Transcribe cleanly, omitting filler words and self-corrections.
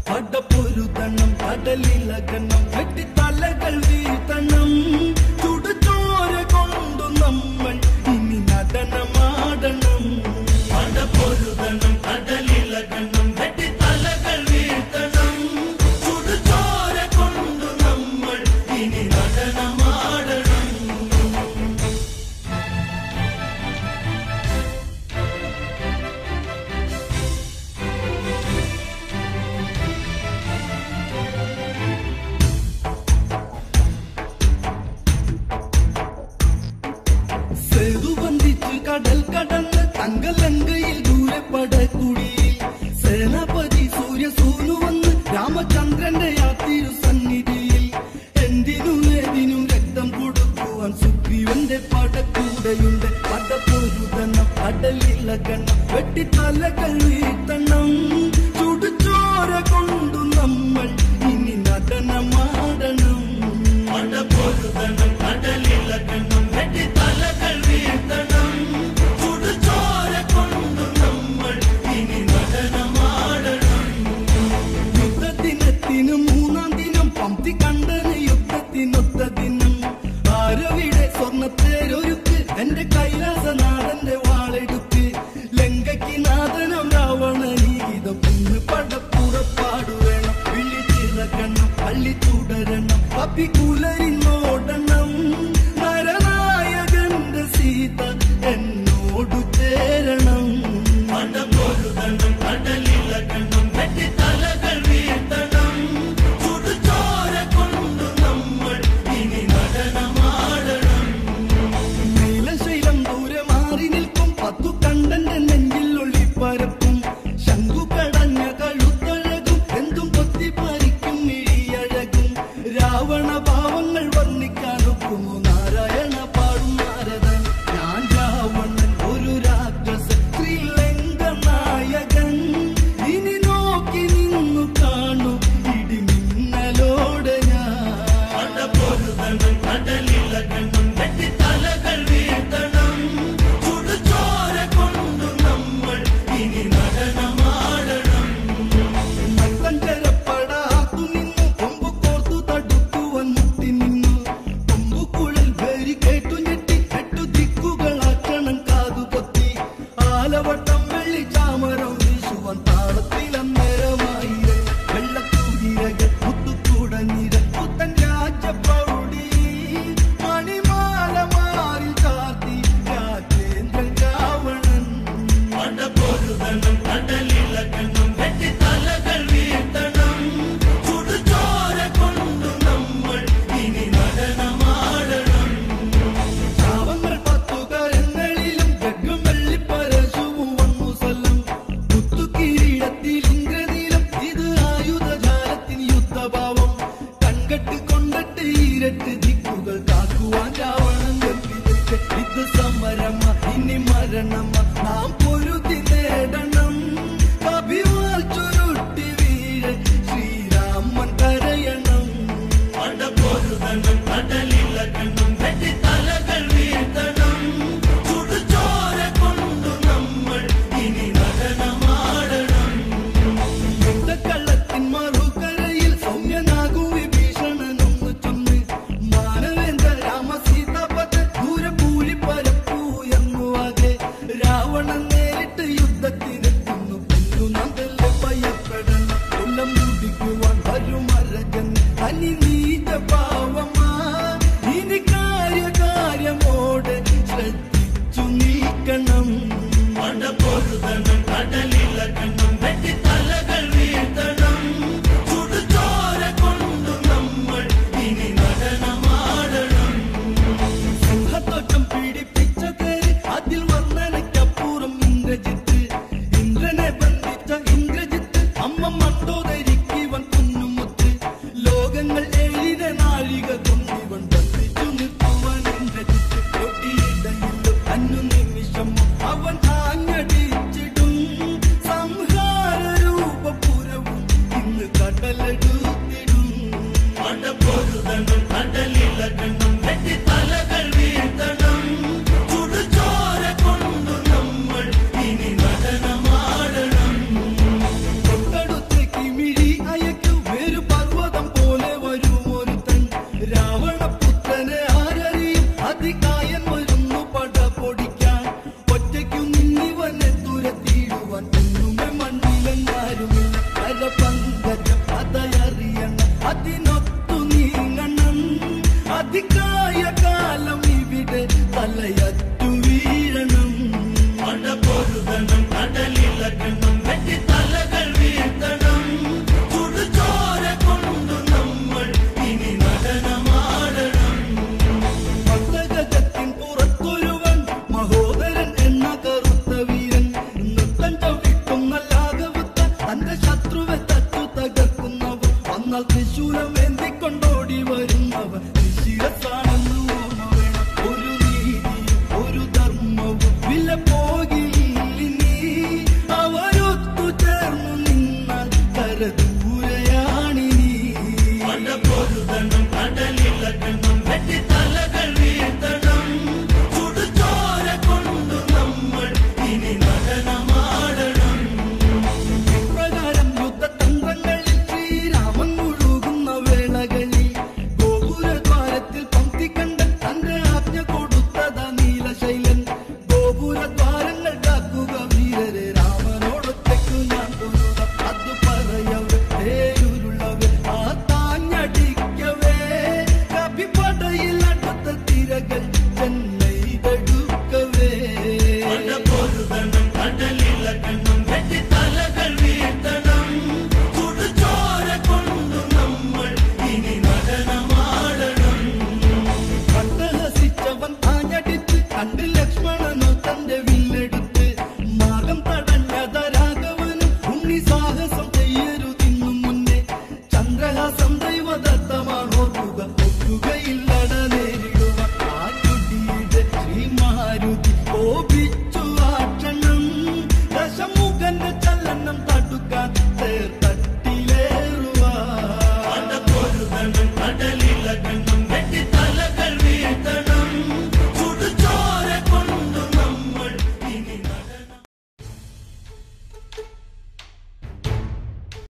പടപ്പൊരുതണം കടലിലകണം വെട്ടിത്തലകൾ വീഴ്ത്തണം ചുടുചോര കൊണ്ടു നമ്മൾ ഇനി നടനമാടണം പടപ്പൊരുതണം കടലിലകണം വെട്ടിത്തലകൾ വീഴ്ത്തണം ചുടുചോര കൊണ്ടു നമ്മൾ ഇനി നടനമാടണം കടൽ കടന്ന് തങ്കലങ്കയിൽ ദൂരപ്പടക്കുടിയിൽ സേനാപതി സൂര്യസൂനു വന്ന് രാമചന്ദ്രന്റെ ആ തിരുസന്നിധിയിൽ എന്തിനും ഏതിനും രക്തം കൊടുക്കുവാൻ സുഗ്രീവന്റെ പടക്കൂടെയുണ്ട് പടപ്പൊരുതണം കടലിലകണം വെട്ടിത്തലകൾ വീഴ്ത്തണം ചുടുചോര കൊണ്ടു നമ്മൾ ഇനി നടനമാടണം പടപ്പൊരുതണം കടലിലകണം വെട്ടിത്തലകൾ വീഴ്ത്തണം മൂന്നാം ദിനം പംക്തി കണ്ടന് യുദ്ധത്തിനൊത്ത ദിനം ആരവിടെ സ്വർണ്ണത്തേരൊരുക്ക് എന്റെ കൈലാസനാഥന്റെ വാളെടുക്ക് ലങ്കയ്ക്ക് നാഥനം രാവണനീതം ഇന്ന് പടപ്പുറപ്പാടു വേണം വിളിച്ചിറക്കണം പള്ളി തുടരണം കപ്പിക്കുലരിന്നോടണം നരനായകന്റെ സീത എന്നോടു ചേരണം പടപ്പൊരുതണം കടലിലകണം വെട്ടിത്തലകൾ വീഴ്ത്തണം ചുടുചോര കൊണ്ടു നമ്മൾ ഇനി നടനമാടണം നീലശൈലം ദൂരെ മാറി നിൽക്കും 10 കണ്ടന്റെ നെഞ്ചിൽ ഒളിപ്പരപ്പും ശംഖു കടഞ്ഞ കഴുത്തഴകും എന്തും കൊത്തിപ്പറിക്കും ഇഴിയഴകും രാവണ ഭാവങ്ങൾ കോപിച്ചു